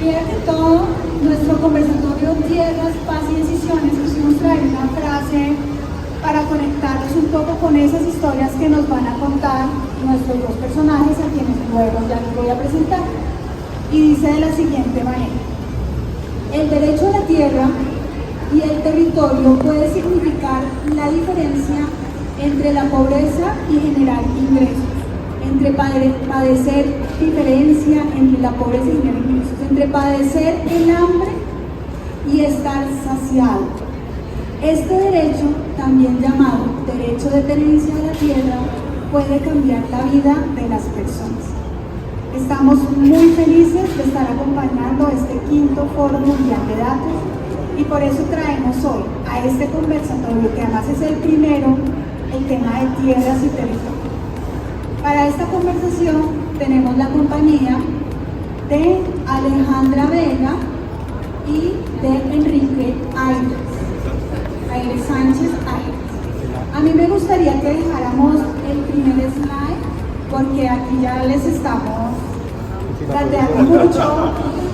Primero que todo, nuestro conversatorio Tierras, Paz y Decisiones, quisimos traer una frase para conectarnos un poco con esas historias que nos van a contar nuestros dos personajes a quienes luego ya les voy a presentar. Y dice de la siguiente manera: el derecho a la tierra y el territorio puede significar la diferencia entre la pobreza y generar ingresos, entre padecer diferencia entre la pobreza y generar ingresos, entre padecer el hambre y estar saciado. Este derecho, también llamado derecho de tenencia de la tierra, puede cambiar la vida de las personas. Estamos muy felices de estar acompañando este quinto Foro Mundial de Datos y por eso traemos hoy a este conversatorio, que además es el primero, el tema de tierras y territorio. Para esta conversación tenemos la compañía de Alejandra Vega y de Enrique Aires Sánchez. A mí me gustaría que dejáramos el primer slide, porque aquí ya les estamos planteando mucho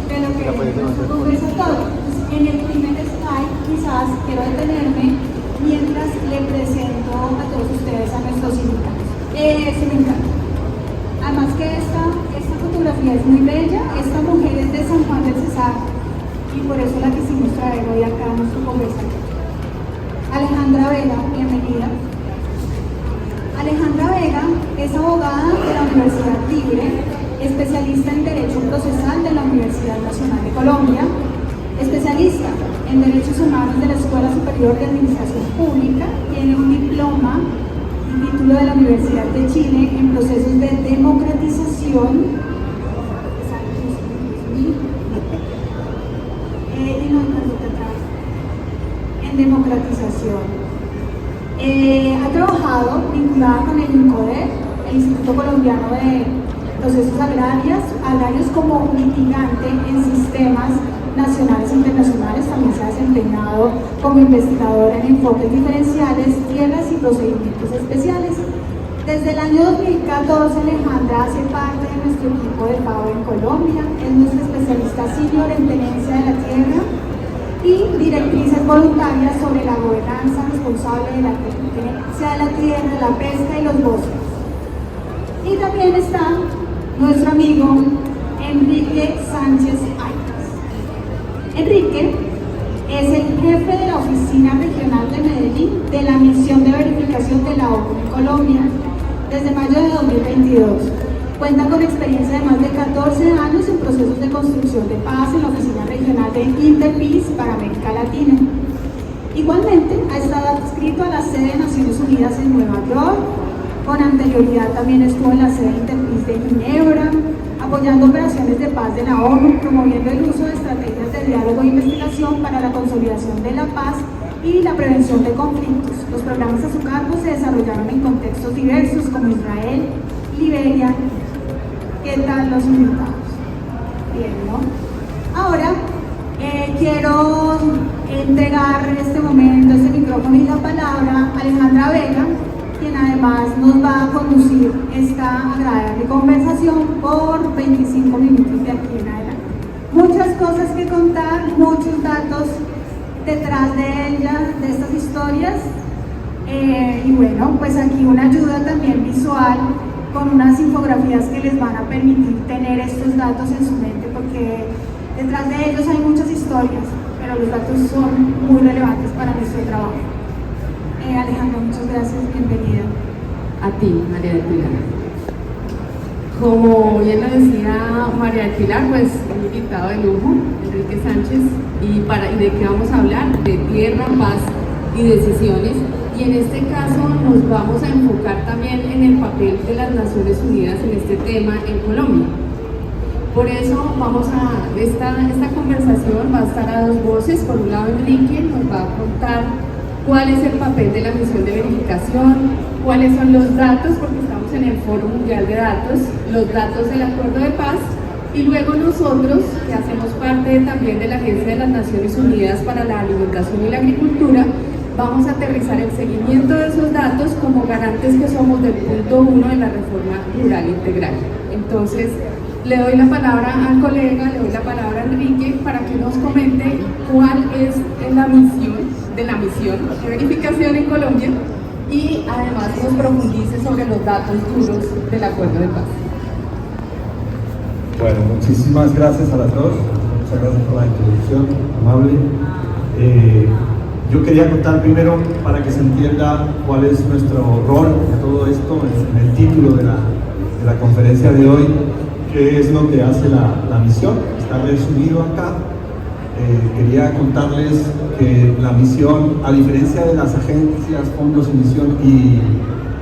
de lo que es nuestro conversatorio. En el primer slide quizás quiero detenerme mientras le presento a todos ustedes a nuestros invitados. Se me encanta. Además que esta fotografía es muy bella. Esta mujer es de San Juan del Cesar y por eso la quisimos traer hoy acá a nuestro conversatorio. Alejandra Vega, bienvenida. Alejandra Vega es abogada de la Universidad Libre, especialista en Derecho Procesal de la Universidad Nacional de Colombia, especialista en Derechos Humanos de la Escuela Superior de Administración Pública, tiene un diploma y título de la Universidad de Chile en procesos de democratización ha trabajado vinculada con el INCODER, el Instituto Colombiano de Procesos Agrarios, como litigante en sistemas nacionales e internacionales. También se ha desempeñado como investigadora en enfoques diferenciales, tierras y procedimientos especiales. Desde el año 2014, Alejandra hace parte de nuestro equipo de FAO en Colombia, es nuestra especialista senior en tenencia de la tierra y directrices voluntarias sobre la gobernanza responsable de la tenencia de la tierra, la pesca y los bosques. Y también está nuestro amigo Enrique Sánchez Aires. Enrique es el jefe de la Oficina Regional de Medellín de la Misión de Verificación de la ONU en Colombia desde mayo de 2022. Cuenta con experiencia de más de 14 años en procesos de construcción de paz en la Oficina Regional de Interpeace para América Latina. Igualmente, ha estado adscrito a la sede de Naciones Unidas en Nueva York. Con anterioridad también estuvo en la sede de Interpeace de Ginebra, apoyando operaciones de paz de la ONU, promoviendo el uso de estrategias de diálogo e investigación para la consolidación de la paz y la prevención de conflictos. Los programas a su cargo se desarrollaron en contextos diversos como Israel, Liberia. ¿Qué tal los invitados? Bien, ¿no? Ahora quiero entregar en este momento este micrófono y la palabra a Alejandra Vega, quien además nos va a conducir esta agradable conversación por 25 minutos de aquí en adelante. Muchas cosas que contar, muchos datos detrás de ellas, de estas historias, y bueno, pues aquí una ayuda también visual con unas infografías que les van a permitir tener estos datos en su mente, porque detrás de ellos hay muchas historias, pero los datos son muy relevantes para nuestro trabajo. Alejandra, muchas gracias, bienvenida. A ti, María del Pilar. Como bien lo decía María del Pilar, pues un invitado de lujo, Enrique Sánchez, y de qué vamos a hablar, de tierra, paz y decisiones. Y en este caso nos vamos a enfocar también en el papel de las Naciones Unidas en este tema en Colombia. Por eso esta conversación va a estar a dos voces. Por un lado, Enrique nos va a contar cuál es el papel de la misión de verificación, cuáles son los datos, porque estamos en el Foro Mundial de Datos, los datos del Acuerdo de Paz, y luego nosotros, que hacemos parte también de la Agencia de las Naciones Unidas para la Alimentación y la Agricultura, vamos a aterrizar el seguimiento de esos datos como garantes que somos del punto 1 de la reforma rural integral. Entonces, Le doy la palabra al colega, le doy la palabra a Enrique para que nos comente cuál es la misión de verificación en Colombia y además nos profundice sobre los datos duros del acuerdo de paz. Bueno, muchísimas gracias a las dos, muchas gracias por la introducción amable. Yo quería contar primero, para que se entienda cuál es nuestro rol en todo esto, en el título de la conferencia de hoy, qué es lo que hace la misión. Está resumido acá. Quería contarles que la misión, a diferencia de las agencias, fondos, misión y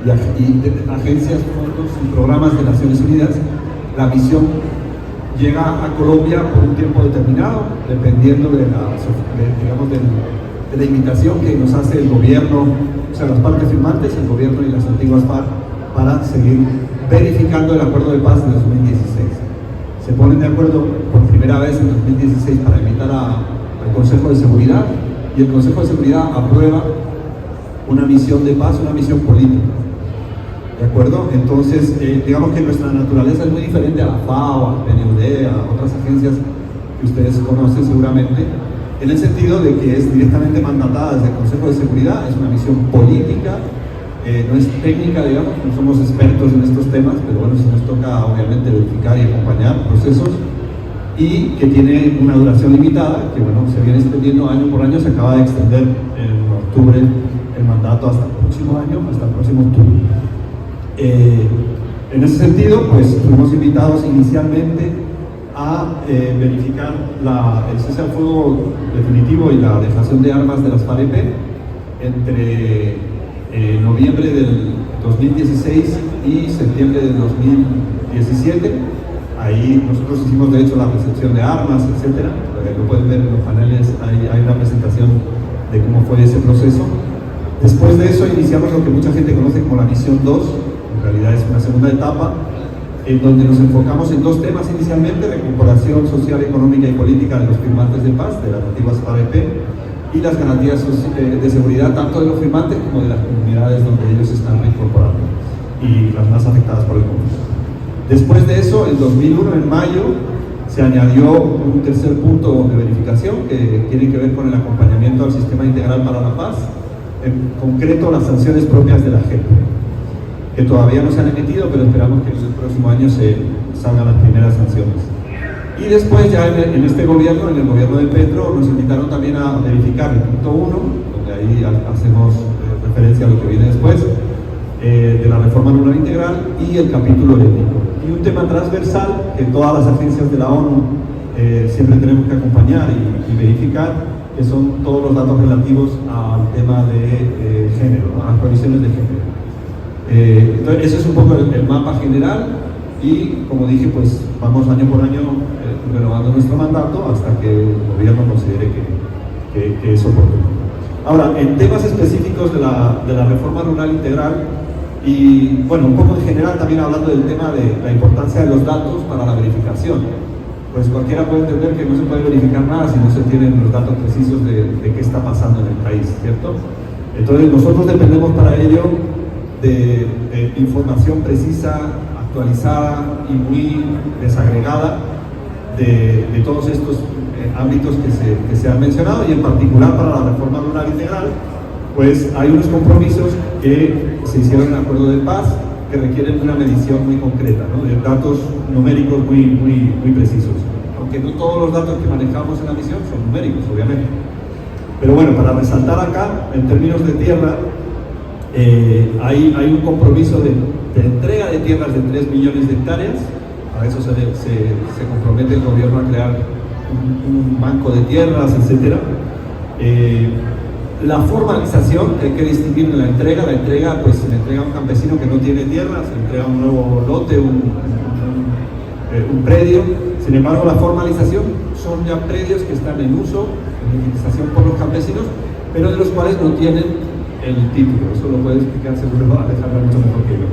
agencias, fondos y programas de Naciones Unidas, la misión llega a Colombia por un tiempo determinado, dependiendo de la invitación que nos hace el gobierno, o sea, las partes firmantes, el gobierno y las antiguas FARC, para seguir verificando el acuerdo de paz de 2016. Se ponen de acuerdo por primera vez en 2016 para invitar al Consejo de Seguridad, y el Consejo de Seguridad aprueba una misión de paz, una misión política. ¿De acuerdo? Entonces, digamos que nuestra naturaleza es muy diferente a la FAO, al PNUD, a otras agencias que ustedes conocen seguramente, en el sentido de que es directamente mandatada desde el Consejo de Seguridad, es una misión política, no es técnica, digamos, no somos expertos en estos temas, pero bueno, sí nos toca obviamente verificar y acompañar procesos, y que tiene una duración limitada, que bueno, se viene extendiendo año por año, se acaba de extender en octubre el mandato hasta el próximo año, hasta el próximo octubre. En ese sentido, pues fuimos invitados inicialmente a verificar el cese al fuego definitivo y la dejación de armas de las FARC entre noviembre del 2016 y septiembre del 2017. Ahí nosotros hicimos de hecho la recepción de armas, etcétera. Lo pueden ver en los paneles, hay una presentación de cómo fue ese proceso. Después de eso iniciamos lo que mucha gente conoce como la misión 2, en realidad es una segunda etapa, en donde nos enfocamos en dos temas inicialmente: recuperación social, económica y política de los firmantes de paz, de las antiguas FARC, y las garantías de seguridad tanto de los firmantes como de las comunidades donde ellos están reincorporando y las más afectadas por el conflicto. Después de eso, en 2001, en mayo, se añadió un tercer punto de verificación que tiene que ver con el acompañamiento al Sistema Integral para la Paz, en concreto las sanciones propias de la JEP, que todavía no se han emitido, pero esperamos que en el próximo año se salgan las primeras sanciones. Y después ya en este gobierno, en el gobierno de Petro, nos invitaron también a verificar el punto 1, donde ahí hacemos referencia a lo que viene después, de la reforma rural integral y el capítulo étnico. Y un tema transversal que todas las agencias de la ONU siempre tenemos que acompañar y verificar, que son todos los datos relativos al tema de género, a las condiciones de género. Entonces, ese es un poco el mapa general, y como dije, pues vamos año por año renovando nuestro mandato hasta que el gobierno considere que es oportuno. Ahora, en temas específicos de la reforma rural integral, y bueno, un poco en general también hablando del tema de la importancia de los datos para la verificación, pues cualquiera puede entender que no se puede verificar nada si no se tienen los datos precisos de qué está pasando en el país, ¿cierto? Entonces nosotros dependemos para ello de información precisa, actualizada y muy desagregada de todos estos ámbitos que se han mencionado, y en particular para la reforma rural integral, pues hay unos compromisos que se hicieron en el acuerdo de paz que requieren una medición muy concreta, ¿no? De datos numéricos muy precisos, aunque no todos los datos que manejamos en la misión son numéricos, obviamente. Pero bueno, para resaltar acá, en términos de tierra, hay un compromiso de entrega de tierras de 3 millones de hectáreas. Para eso se compromete el gobierno a crear un banco de tierras, etc. La formalización, hay que distinguir de la entrega pues se le entrega a un campesino que no tiene tierra, se le entrega un nuevo lote, un predio. Sin embargo, la formalización son ya predios que están en uso, en utilización por los campesinos, pero de los cuales no tienen el título. Eso lo puede explicar seguro Alejandra mucho mejor que yo.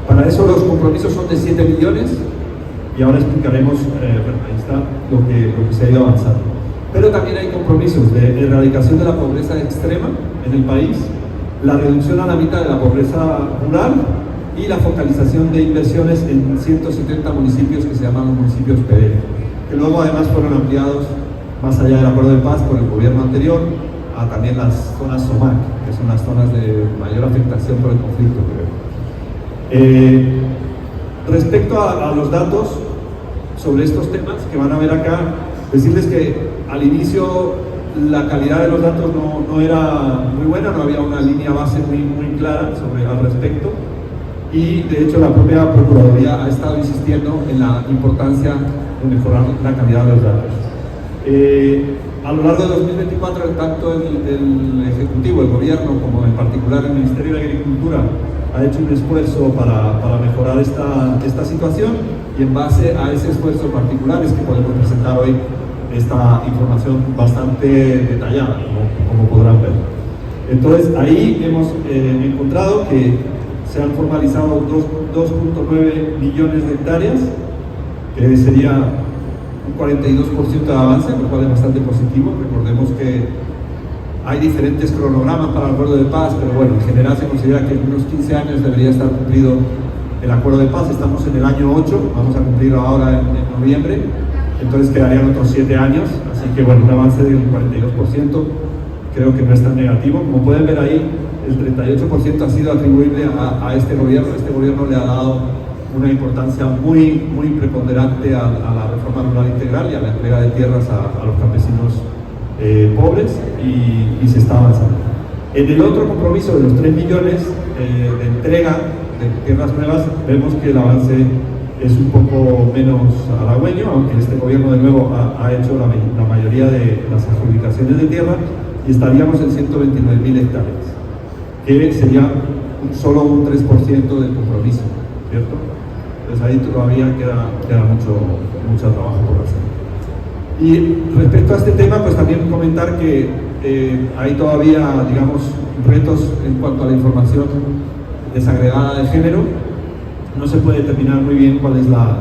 Para eso los compromisos son de 7 millones, y ahora explicaremos, ahí está lo que se ha ido avanzando. Pero también hay compromisos de erradicación de la pobreza extrema en el país, la reducción a la mitad de la pobreza rural y la focalización de inversiones en 170 municipios que se llaman los municipios PDL, que luego además fueron ampliados más allá del acuerdo de paz por el gobierno anterior a también las zonas SOMAC, que son las zonas de mayor afectación por el conflicto. Respecto a los datos sobre estos temas que van a ver acá, decirles que al inicio la calidad de los datos no era muy buena, no había una línea base muy clara al respecto, y de hecho la propia Procuraduría ha estado insistiendo en la importancia de mejorar la calidad de los datos. A lo largo de 2024, tanto el Ejecutivo, el Gobierno, como en particular el Ministerio de Agricultura, ha hecho un esfuerzo para mejorar esta situación, y en base a ese esfuerzo particular es que podemos presentar hoy esta información bastante detallada, como podrán ver. Entonces, ahí hemos encontrado que se han formalizado 2.9 millones de hectáreas, que sería un 42% de avance, lo cual es bastante positivo. Recordemos que hay diferentes cronogramas para el acuerdo de paz, pero bueno, en general se considera que en unos 15 años debería estar cumplido el acuerdo de paz. Estamos en el año 8, vamos a cumplirlo ahora en noviembre, entonces quedarían otros 7 años, así que bueno, un avance del 42% creo que no es tan negativo. Como pueden ver ahí, el 38% ha sido atribuible a este gobierno. Este gobierno le ha dado una importancia muy preponderante a la reforma rural integral y a la entrega de tierras a los campesinos pobres, y se está avanzando. En el otro compromiso de los 3 millones de entrega de tierras nuevas, vemos que el avance es un poco menos halagüeño, aunque este gobierno de nuevo ha hecho la mayoría de las adjudicaciones de tierra, y estaríamos en 129.000 hectáreas, que sería solo un 3% del compromiso, ¿cierto? Entonces ahí todavía queda mucho trabajo por hacer. Y respecto a este tema, pues también comentar que hay todavía, digamos, retos en cuanto a la información desagregada de género. No se puede determinar muy bien cuál es la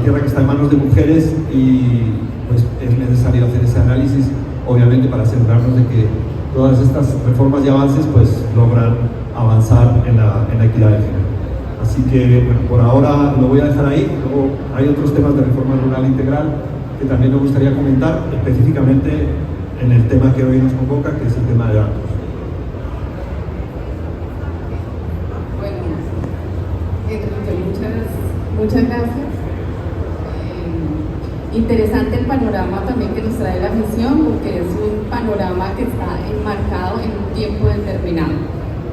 tierra que está en manos de mujeres, y pues es necesario hacer ese análisis, obviamente, para asegurarnos de que todas estas reformas y avances pues logran avanzar en la equidad de género. Así que, bueno, por ahora lo voy a dejar ahí. Luego hay otros temas de reforma rural integral que también me gustaría comentar, específicamente en el tema que hoy nos convoca, que es el tema de datos. Muchas gracias. Interesante el panorama también que nos trae la misión, porque es un panorama que está enmarcado en un tiempo determinado.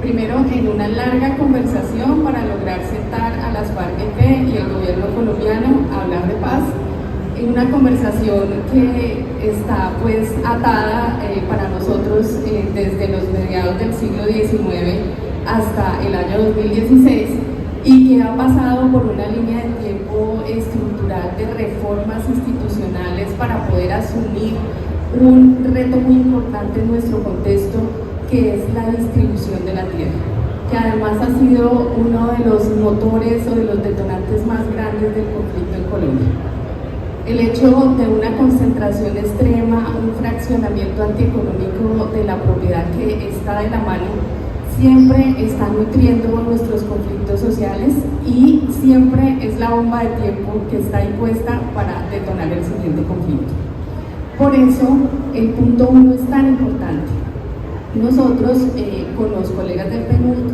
Primero, en una larga conversación para lograr sentar a las FARC-EP y el gobierno colombiano a hablar de paz, en una conversación que está pues atada para nosotros desde los mediados del siglo XIX hasta el año 2016, y que ha pasado por una línea de tiempo estructural de reformas institucionales para poder asumir un reto muy importante en nuestro contexto, que es la distribución de la tierra, que además ha sido uno de los motores o de los detonantes más grandes del conflicto en Colombia. El hecho de una concentración extrema, un fraccionamiento antieconómico de la propiedad que está de la mano, siempre está nutriendo nuestros conflictos sociales, y siempre es la bomba de tiempo que está ahí puesta para detonar el siguiente conflicto. Por eso el punto 1 es tan importante. Nosotros, con los colegas del PNUD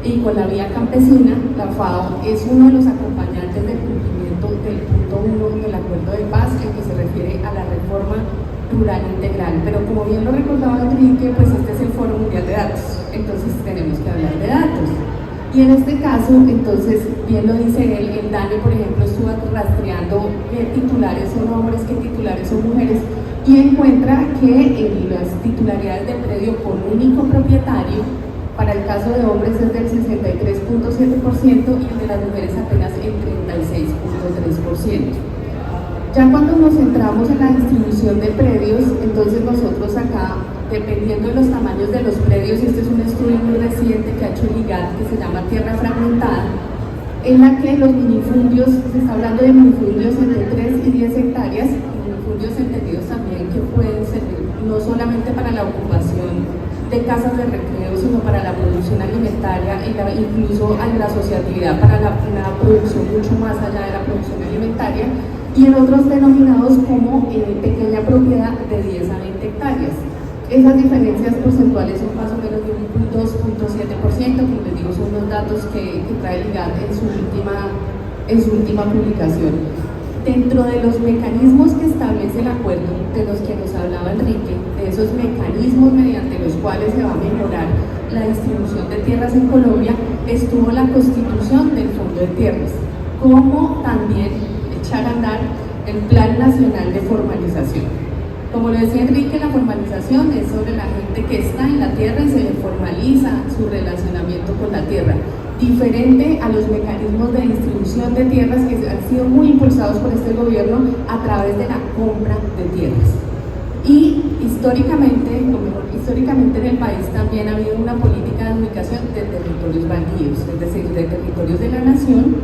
y con la Vía Campesina, la FAO es uno de los acompañantes del cumplimiento del punto 1 del Acuerdo de Paz, en que se refiere a la reforma rural integral. Pero como bien lo recordaba Enrique, pues este es el Foro Mundial de Datos, entonces tenemos que hablar de datos. Y en este caso, entonces, bien lo dice él, el DANE, por ejemplo, estuvo rastreando qué titulares son hombres, qué titulares son mujeres, y encuentra que las titularidades del predio por único propietario, para el caso de hombres es del 63.7% y el de las mujeres apenas el 36.3%. Ya cuando nos centramos en la distribución de predios, entonces nosotros acá, dependiendo de los tamaños de los predios, este es un estudio muy reciente que ha hecho el IGAD, que se llama Tierra Fragmentada, en la que los minifundios, se está hablando de minifundios entre 3 y 10 hectáreas, minifundios entendidos también que pueden servir no solamente para la ocupación de casas de recreo, sino para la producción alimentaria e incluso en la asociatividad para una producción mucho más allá de la producción alimentaria, y en otros denominados como pequeña propiedad de 10 a 20 hectáreas. Esas diferencias porcentuales son más o menos de un 2.7%, como les digo, son los datos que trae el IGAD en su última publicación. Dentro de los mecanismos que establece el acuerdo, de los que nos hablaba Enrique, de esos mecanismos mediante los cuales se va a mejorar la distribución de tierras en Colombia, estuvo la constitución del Fondo de Tierras, como también echar a andar el Plan Nacional de Formalización. Como lo decía Enrique, la formalización es sobre la gente que está en la tierra y se le formaliza su relacionamiento con la tierra, diferente a los mecanismos de distribución de tierras que han sido muy impulsados por este gobierno a través de la compra de tierras. Y históricamente en el país también ha habido una política de ubicación de territorios baldíos, es decir, de territorios de la nación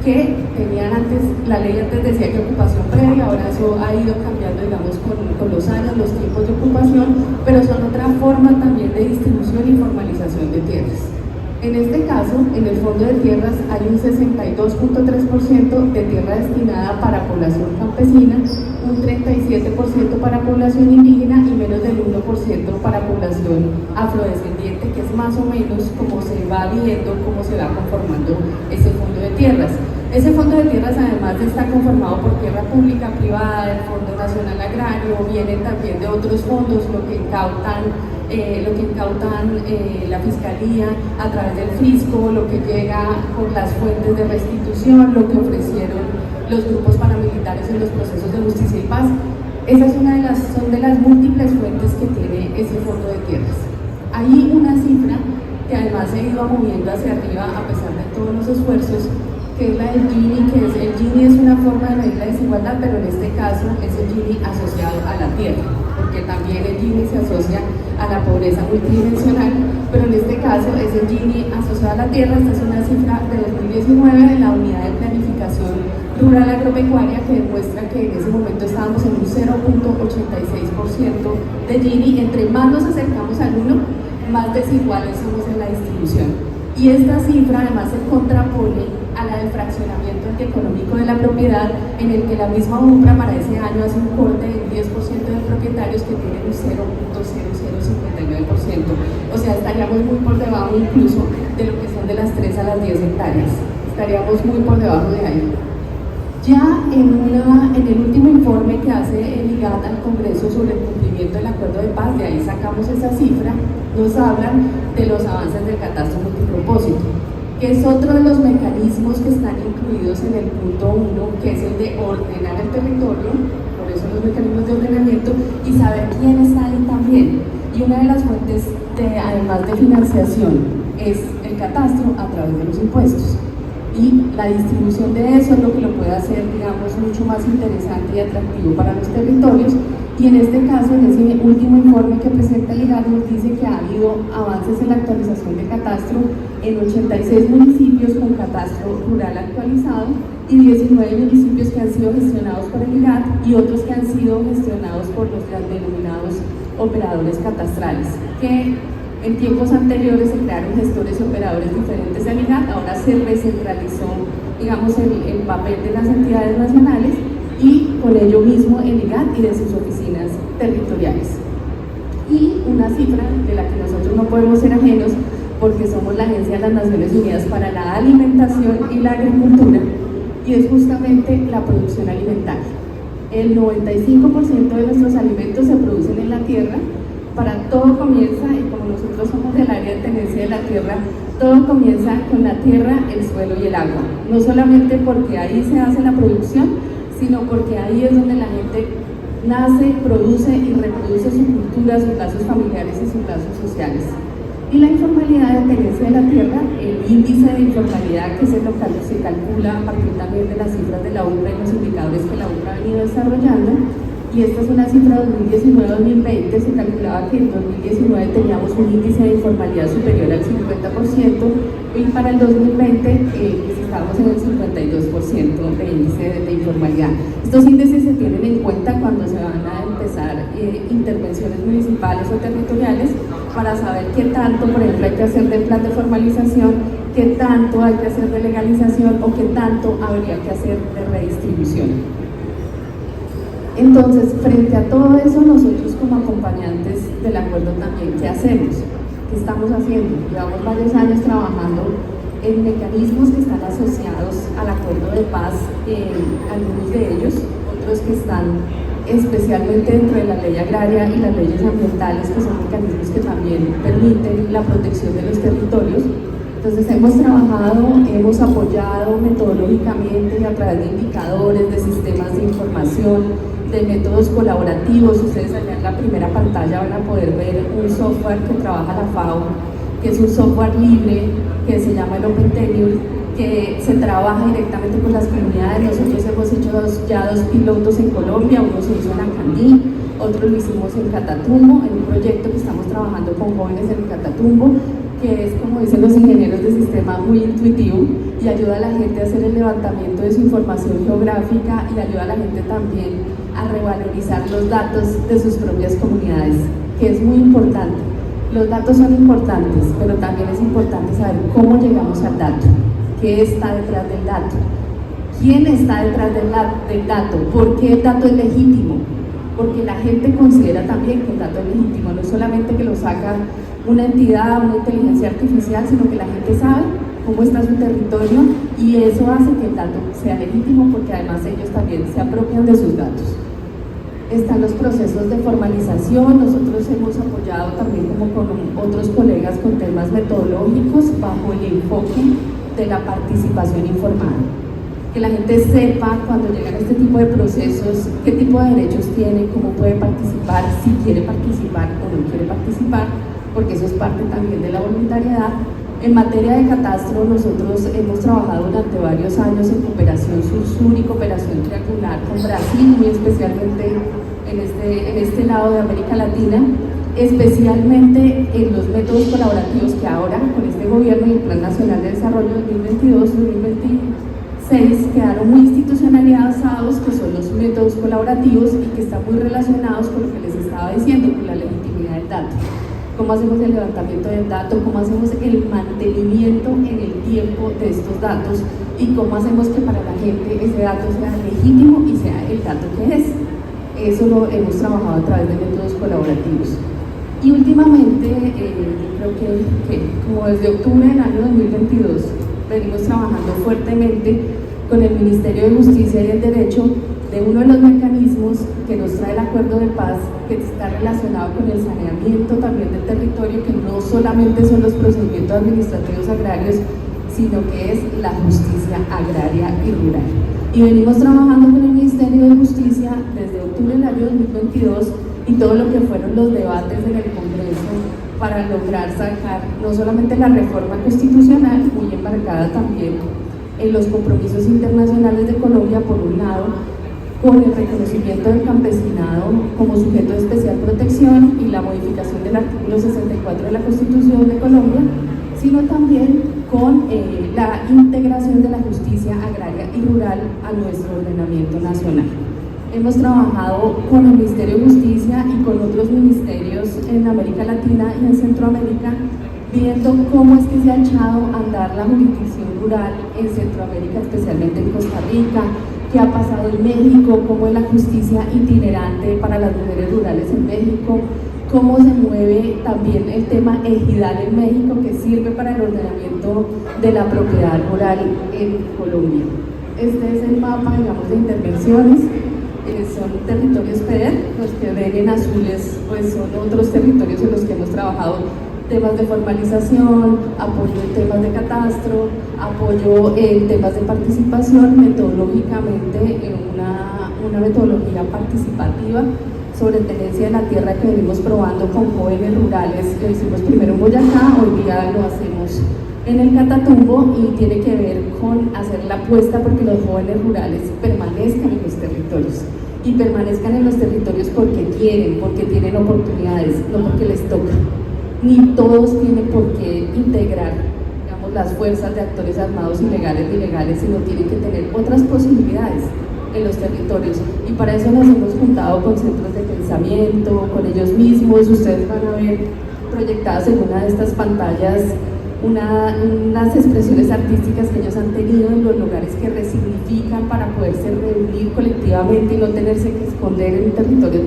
que tenían antes, la ley antes decía que ocupación previa, ahora eso ha ido cambiando, digamos, con los años, los tiempos de ocupación, pero son otra forma también de distribución y formalización de tierras. En este caso, en el Fondo de Tierras hay un 62.3% de tierra destinada para población campesina, un 37% para población indígena y menos del 1% para población afrodescendiente, que es más o menos como se va viendo, cómo se va conformando ese Fondo de Tierras. Ese Fondo de Tierras además está conformado por tierra pública, privada, el Fondo Nacional Agrario, vienen también de otros fondos, lo que incautan la Fiscalía a través del Fisco, lo que llega por las fuentes de restitución, lo que ofrecieron los grupos paramilitares en los procesos de justicia y paz. Esa es son de las múltiples fuentes que tiene ese Fondo de Tierras. Hay una cifra que además se ha ido moviendo hacia arriba a pesar de todos los esfuerzos, que es la del Gini, el Gini es una forma de medir la desigualdad, pero en este caso es el Gini asociado a la tierra, porque también el Gini se asocia a la pobreza multidimensional, pero en este caso es el Gini asociado a la tierra. Esta es una cifra de 2019 de la Unidad de Planificación Rural Agropecuaria que demuestra que en ese momento estábamos en un 0.86% de Gini. Entre más nos acercamos al 1, más desiguales somos en la distribución. Y esta cifra además se contrapone a la del fraccionamiento antieconómico de la propiedad, en el que la misma UNPRA para ese año hace un corte del 10% de propietarios que tienen un 0.0059%. O sea, estaríamos muy por debajo incluso de lo que son de las 3 a las 10 hectáreas. Estaríamos muy por debajo de ahí. Ya en el último informe que hace el IGAD al Congreso sobre el cumplimiento del acuerdo de paz, de ahí sacamos esa cifra, nos hablan de los avances del catastro multipropósito, que es otro de los mecanismos que están incluidos en el punto 1, que es el de ordenar el territorio, por eso los mecanismos de ordenamiento, y saber quién está ahí también. Y una de las fuentes, además de financiación, es el catastro a través de los impuestos. Y la distribución de eso es lo que lo puede hacer, digamos, mucho más interesante y atractivo para los territorios. Y en este caso, en ese último informe que presenta el IGAD, nos dice que ha habido avances en la actualización de catastro en 86 municipios con catastro rural actualizado y 19 municipios que han sido gestionados por el IGAD y otros que han sido gestionados por los denominados operadores catastrales, que en tiempos anteriores se crearon gestores y operadores diferentes del IGAD. Ahora se recentralizó, digamos, el papel de las entidades nacionales y con ello mismo el IGAD y de sus oficinas territoriales. Y una cifra de la que nosotros no podemos ser ajenos, porque somos la Agencia de las Naciones Unidas para la Alimentación y la Agricultura, y es justamente la producción alimentaria. El 95% de nuestros alimentos se producen en la tierra. Para todo comienza, y como nosotros somos del área de tenencia de la tierra, todo comienza con la tierra, el suelo y el agua. No solamente porque ahí se hace la producción, sino porque ahí es donde la gente nace, produce y reproduce su cultura, sus lazos familiares y sus lazos sociales. Y la informalidad de tenencia de la tierra, el índice de informalidad que se calcula a partir también de las cifras de la UNPRA y los indicadores que la UNPRA ha venido desarrollando. Y esta es una cifra 2019-2020, se calculaba que en 2019 teníamos un índice de informalidad superior al 50% y para el 2020 estábamos en el 52% de índice de informalidad. informalidad. Estos índices se tienen en cuenta cuando se van a empezar intervenciones municipales o territoriales para saber qué tanto, por ejemplo, hay que hacer de plan de formalización, qué tanto hay que hacer de legalización o qué tanto habría que hacer de redistribución. Entonces, frente a todo eso, nosotros como acompañantes del acuerdo también, ¿qué hacemos? ¿Qué estamos haciendo? Llevamos varios años trabajando en mecanismos que están asociados al acuerdo de paz, algunos de ellos, otros que están especialmente dentro de la ley agraria y las leyes ambientales, que son mecanismos que también permiten la protección de los territorios. Entonces hemos trabajado, hemos apoyado metodológicamente y a través de indicadores, de sistemas de información, de métodos colaborativos. Ustedes allá en la primera pantalla van a poder ver un software que trabaja la FAO, que es un software libre, que se llama el Open Tenure, que se trabaja directamente con las comunidades. Nosotros hemos hecho ya dos pilotos en Colombia, uno se hizo en Acandí, otro lo hicimos en Catatumbo, en un proyecto que estamos trabajando con jóvenes en Catatumbo, que es, como dicen los ingenieros de sistema, muy intuitivo y ayuda a la gente a hacer el levantamiento de su información geográfica y ayuda a la gente también a revalorizar los datos de sus propias comunidades, que es muy importante. Los datos son importantes, pero también es importante saber cómo llegamos al dato, qué está detrás del dato, quién está detrás del dato, por qué el dato es legítimo, porque la gente considera también que el dato es legítimo, no solamente que lo saca una entidad, una inteligencia artificial, sino que la gente sabe cómo está su territorio y eso hace que el dato sea legítimo, porque además ellos también se apropian de sus datos. Están los procesos de formalización. Nosotros hemos apoyado también, como con otros colegas, con temas metodológicos bajo el enfoque de la participación informada. Que la gente sepa cuando llegan a este tipo de procesos qué tipo de derechos tiene, cómo puede participar, si quiere participar o no quiere participar, porque eso es parte también de la voluntariedad. En materia de catastro, nosotros hemos trabajado durante varios años en cooperación sur-sur y cooperación triangular con Brasil, muy especialmente en este lado de América Latina, especialmente en los métodos colaborativos que ahora, con este gobierno y el Plan Nacional de Desarrollo 2022-2026, quedaron muy institucionalizados, que son los métodos colaborativos y que están muy relacionados con lo que les estaba diciendo, con la legitimidad del dato. Cómo hacemos el levantamiento del dato, cómo hacemos el mantenimiento en el tiempo de estos datos y cómo hacemos que para la gente ese dato sea legítimo y sea el dato que es. Eso lo hemos trabajado a través de métodos colaborativos. Y últimamente, creo que como desde octubre del año 2022, venimos trabajando fuertemente con el Ministerio de Justicia y el Derecho de uno de los mecanismos que nos trae el acuerdo de paz, que está relacionado con el saneamiento también del territorio, que no solamente son los procedimientos administrativos agrarios, sino que es la justicia agraria y rural. Y venimos trabajando con el Ministerio de Justicia desde octubre del año 2022 y todo lo que fueron los debates en el Congreso para lograr sacar no solamente la reforma constitucional, muy embarcada también en los compromisos internacionales de Colombia, por un lado, con el reconocimiento del campesinado como sujeto de especial protección y la modificación del artículo 64 de la Constitución de Colombia, sino también con la integración de la justicia agraria y rural a nuestro ordenamiento nacional. Hemos trabajado con el Ministerio de Justicia y con otros ministerios en América Latina y en Centroamérica, viendo cómo es que se ha echado a andar la jurisdicción rural en Centroamérica, especialmente en Costa Rica, qué ha pasado en México, cómo es la justicia itinerante para las mujeres rurales en México, cómo se mueve también el tema ejidal en México, que sirve para el ordenamiento de la propiedad rural en Colombia. Este es el mapa, digamos, de intervenciones. Son territorios PEDER, los que ven en azules pues son otros territorios en los que hemos trabajado temas de formalización, apoyo en temas de catastro, apoyo en temas de participación, metodológicamente en una metodología participativa sobre tenencia de la tierra que venimos probando con jóvenes rurales. Lo hicimos primero en Boyacá, hoy día lo hacemos en el Catatumbo y tiene que ver con hacer la apuesta porque los jóvenes rurales permanezcan en los territorios y permanezcan en los territorios porque quieren, porque tienen oportunidades, no porque les toca. Ni todos tienen por qué integrar, digamos, las fuerzas de actores armados ilegales ni legales, sino tienen que tener otras posibilidades. en los territorios, y para eso nos hemos juntado con centros de pensamiento, con ellos mismos. Ustedes van a ver proyectadas en una de estas pantallas unas expresiones artísticas que ellos han tenido en los lugares que resignifican para poderse reunir colectivamente y no tenerse que esconder en un territorio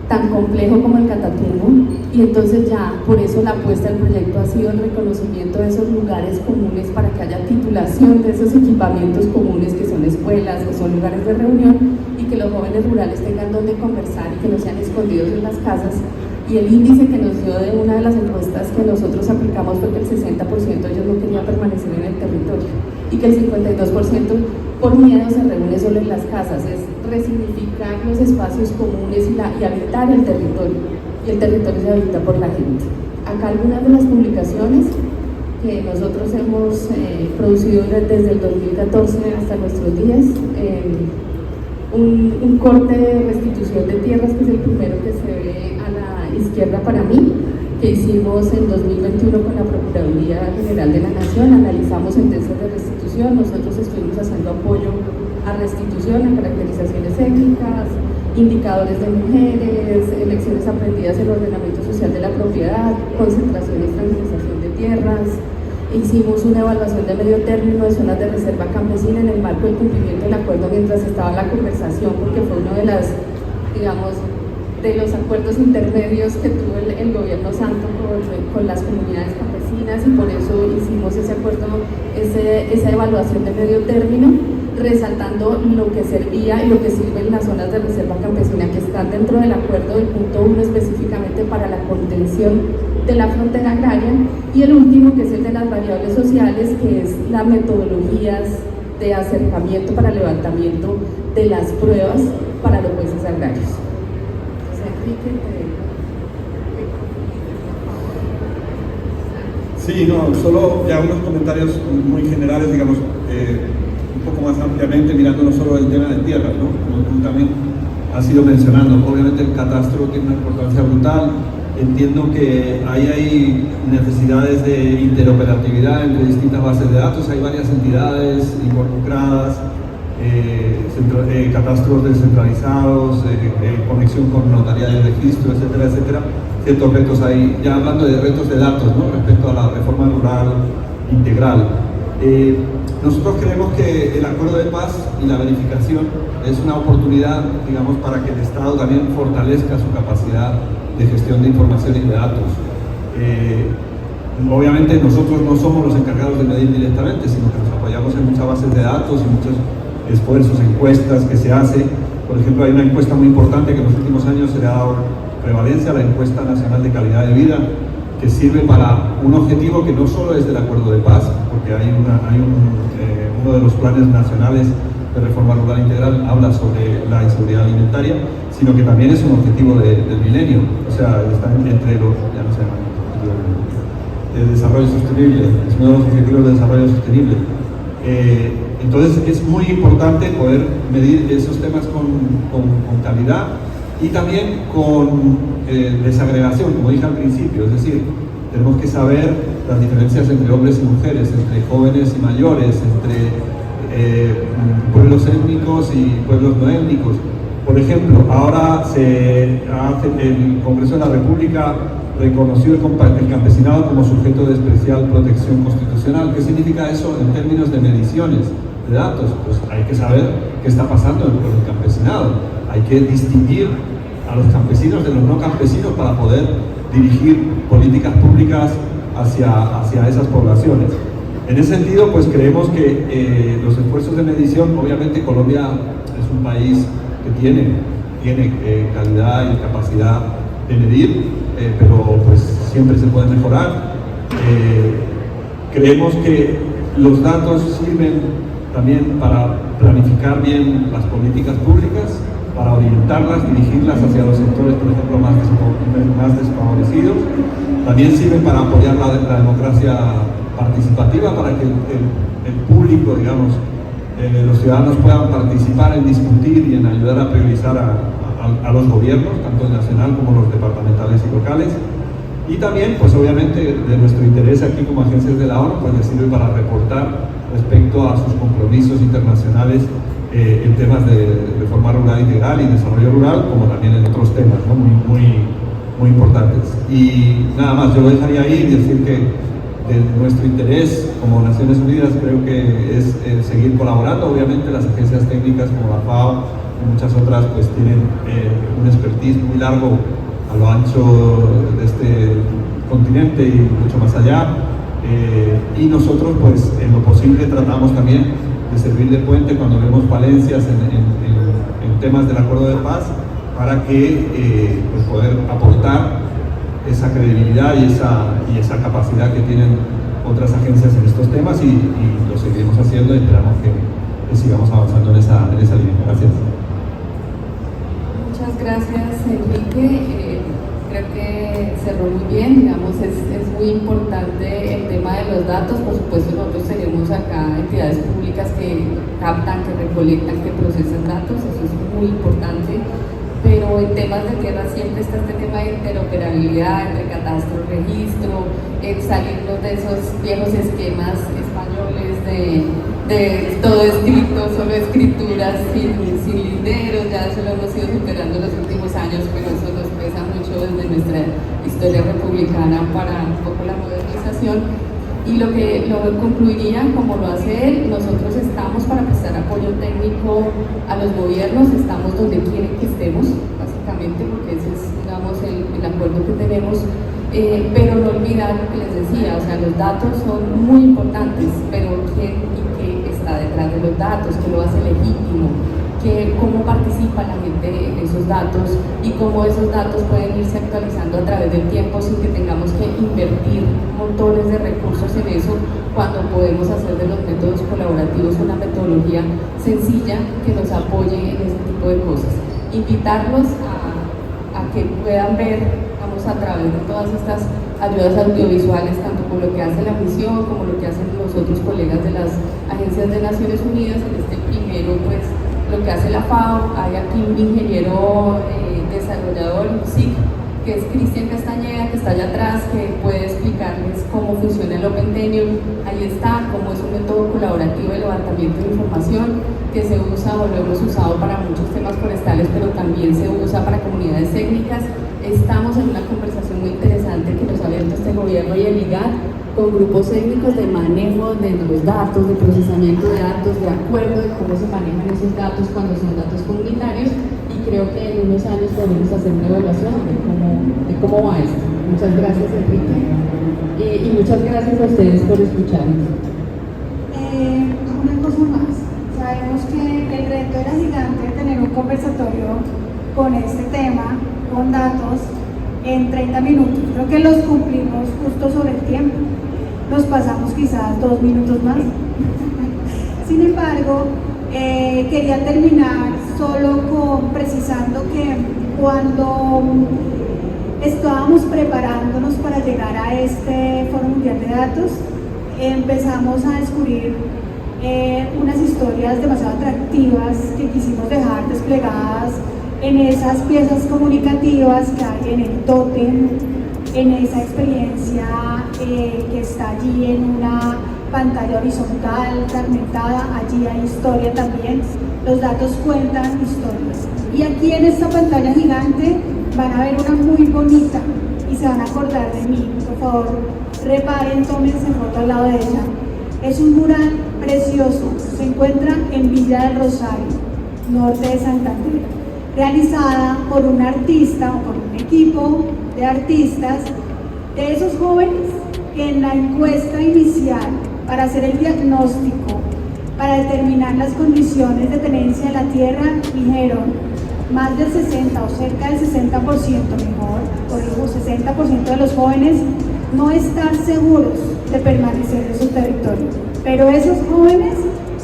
tan complejo como el Catatumbo. Y entonces ya por eso la apuesta del proyecto ha sido el reconocimiento de esos lugares comunes para que haya titulación de esos equipamientos comunes que son escuelas, que son lugares de reunión, y que los jóvenes rurales tengan donde conversar y que no sean escondidos en las casas. Y el índice que nos dio de una de las encuestas que nosotros aplicamos fue que el 60% de ellos no quería permanecer en el territorio y que el 52% por miedo se reúne solo en las casas. Es resignificar los espacios comunes y habitar el territorio, y el territorio se habita por la gente. Acá algunas de las publicaciones que nosotros hemos producido desde el 2014 hasta nuestros días. Un corte de restitución de tierras, que es el primero que se ve a la izquierda para mí, que hicimos en 2021 con la Procuraduría General de la Nación. Analizamos sentencias de restitución, nosotros estuvimos haciendo apoyo a restitución, a caracterizaciones étnicas, indicadores de mujeres, lecciones aprendidas en el ordenamiento social de la propiedad, concentración y estabilización de tierras. Hicimos una evaluación de medio término de zonas de reserva campesina en el marco del cumplimiento del acuerdo mientras estaba la conversación, porque fue uno de los acuerdos intermedios que tuvo el gobierno santo con las comunidades campesinas, y por eso hicimos ese acuerdo, esa evaluación de medio término, resaltando lo que servía y lo que sirve en las zonas de reserva campesina que están dentro del acuerdo del punto 1 específicamente para la contención de la frontera agraria, y el último, que es el de las variables sociales, que es las metodologías de acercamiento para levantamiento de las pruebas para los jueces agrarios. Sí, no, solo ya unos comentarios muy generales, digamos, un poco más ampliamente, mirando no solo el tema de tierras, ¿no? Como tú también has ido mencionando. Obviamente el catastro tiene una importancia brutal. Entiendo que ahí hay necesidades de interoperatividad entre distintas bases de datos, hay varias entidades involucradas, catastros descentralizados, conexión con notaría de registro, etcétera, etcétera. Ciertos retos ahí, ya hablando de retos de datos, ¿no? Respecto a la reforma rural integral. Nosotros creemos que el acuerdo de paz y la verificación es una oportunidad, digamos, para que el Estado también fortalezca su capacidad de gestión de información y de datos. Obviamente nosotros no somos los encargados de medir directamente, sino que nos apoyamos en muchas bases de datos y muchos esfuerzos, encuestas que se hacen. Por ejemplo, hay una encuesta muy importante que en los últimos años se le ha dado prevalencia, la encuesta nacional de calidad de vida, que sirve para un objetivo que no solo es del acuerdo de paz, porque hay uno de los planes nacionales de reforma rural integral habla sobre la inseguridad alimentaria, sino que también es un objetivo del milenio, o sea, está entre los, ya no sé, de desarrollo sostenible, es uno de los objetivos de desarrollo sostenible. Entonces es muy importante poder medir esos temas con calidad y también con desagregación, como dije al principio, es decir, tenemos que saber las diferencias entre hombres y mujeres, entre jóvenes y mayores, entre pueblos étnicos y pueblos no étnicos. Por ejemplo, ahora el Congreso de la República reconoció el campesinado como sujeto de especial protección constitucional. ¿Qué significa eso en términos de mediciones de datos? Pues hay que saber qué está pasando con el campesinado. Hay que distinguir a los campesinos de los no campesinos para poder dirigir políticas públicas hacia esas poblaciones. En ese sentido, pues creemos que los esfuerzos de medición, obviamente Colombia es un país que tiene calidad y capacidad de medir, pero pues siempre se puede mejorar. Creemos que los datos sirven también para planificar bien las políticas públicas, para orientarlas, dirigirlas hacia los sectores, por ejemplo, más desfavorecidos. También sirven para apoyar la democracia participativa, para que el público, digamos, los ciudadanos puedan participar en discutir y en ayudar a priorizar a los gobiernos, tanto el nacional como los departamentales y locales. Y también, pues obviamente, de nuestro interés aquí como agencias de la ONU, pues les sirve para reportar respecto a sus compromisos compromisos internacionales en temas de reforma rural integral y desarrollo rural, como también en otros temas, ¿no? muy importantes. Y nada más, yo lo dejaría ahí y decir que de nuestro interés como Naciones Unidas creo que es seguir colaborando. Obviamente las agencias técnicas como la FAO y muchas otras pues tienen un expertise muy largo a lo ancho de este continente y mucho más allá, y nosotros pues en lo posible tratamos también de servir de puente cuando vemos falencias en temas del acuerdo de paz para que pues poder aportar esa credibilidad y esa capacidad que tienen otras agencias en estos temas, y lo seguiremos haciendo y esperamos que sigamos avanzando en esa línea. Gracias. Muchas gracias, Enrique. Creo que cerró muy bien, digamos, es muy importante el tema de los datos. Por supuesto, nosotros tenemos acá entidades públicas que captan, que recolectan, que procesan datos, eso es muy importante, pero en temas de tierra siempre está este tema de interoperabilidad entre catastro, registro, salirnos de esos viejos esquemas españoles de todo escrito, solo escrituras sin linderos. Ya eso lo hemos ido superando en los últimos años, pero eso nos pesa mucho desde nuestra historia republicana para un poco la modernización. Y lo concluiría, como lo hace él, nosotros estamos para prestar apoyo técnico a los gobiernos, estamos donde quieren que estemos, básicamente, porque ese es, digamos, el acuerdo que tenemos, pero no olvidar lo que les decía, o sea, los datos son muy importantes, pero quién y qué está detrás de los datos, qué lo hace legítimo, cómo participa la gente en esos datos y cómo esos datos pueden irse actualizando a través del tiempo sin que tengamos que invertir montones de recursos en eso, cuando podemos hacer de los métodos colaborativos una metodología sencilla que nos apoye en ese tipo de cosas. Invitarlos a que puedan ver, vamos, a través de todas estas ayudas audiovisuales, tanto con lo que hace la misión como lo que hacen los otros colegas de las agencias de Naciones Unidas. En este primero, pues, lo que hace la FAO, hay aquí un ingeniero desarrollador, SIC, que es Cristian Castañeda, que está allá atrás, que puede explicarles cómo funciona el Open Tenure. Ahí está, cómo es un método colaborativo de levantamiento de información que se usa o lo hemos usado para muchos temas forestales, pero también se usa para comunidades técnicas. Estamos en una conversación muy interesante que nos ha abierto este gobierno y el IGAD, con grupos técnicos de manejo de los datos, de procesamiento de datos, de acuerdo de cómo se manejan esos datos cuando son datos comunitarios, y creo que en unos años podemos hacer una evaluación de cómo va esto. Muchas gracias, Enrique, y muchas gracias a ustedes por escucharnos. Una cosa más, sabemos que el reto era gigante tener un conversatorio con este tema, con datos, en 30 minutos. Creo que los cumplimos justo sobre el tiempo. Nos pasamos quizás 2 minutos más. Sin embargo, quería terminar solo precisando que cuando estábamos preparándonos para llegar a este Foro Mundial de Datos, empezamos a descubrir unas historias demasiado atractivas que quisimos dejar desplegadas en esas piezas comunicativas que hay en el tótem, en esa experiencia que está allí en una pantalla horizontal, fragmentada. Allí hay historia también. Los datos cuentan historias. Y aquí en esta pantalla gigante van a ver una muy bonita y se van a acordar de mí. Por favor, reparen, tómense foto al lado de ella. Es un mural precioso. Se encuentra en Villa del Rosario, norte de Santander, realizada por un artista o por un equipo de artistas, de esos jóvenes que en la encuesta inicial para hacer el diagnóstico, para determinar las condiciones de tenencia de la tierra, dijeron más del 60 o cerca del 60%, mejor, corrijo, 60% de los jóvenes no están seguros de permanecer en su territorio. Pero esos jóvenes,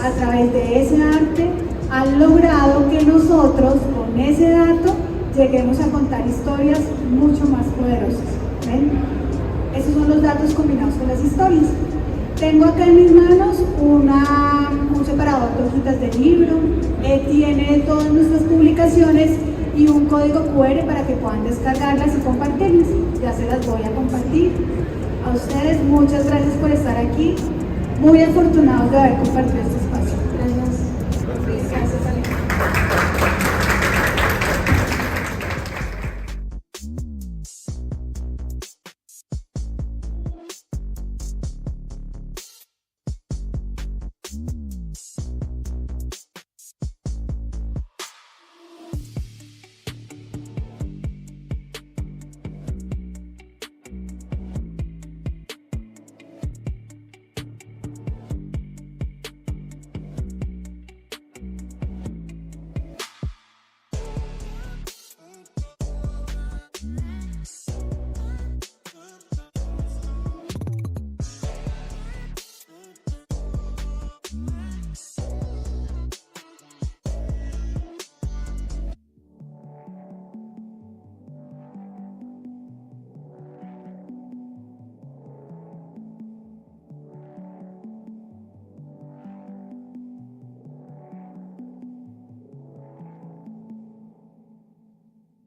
a través de ese arte, han logrado que nosotros, con ese dato, lleguemos a contar historias mucho más poderosas. ¿Ven? Esos son los datos combinados con las historias. Tengo acá en mis manos un separador de hojitas de libro, tiene todas nuestras publicaciones y un código QR para que puedan descargarlas y compartirlas. Ya se las voy a compartir. A ustedes, muchas gracias por estar aquí. Muy afortunados de haber compartido este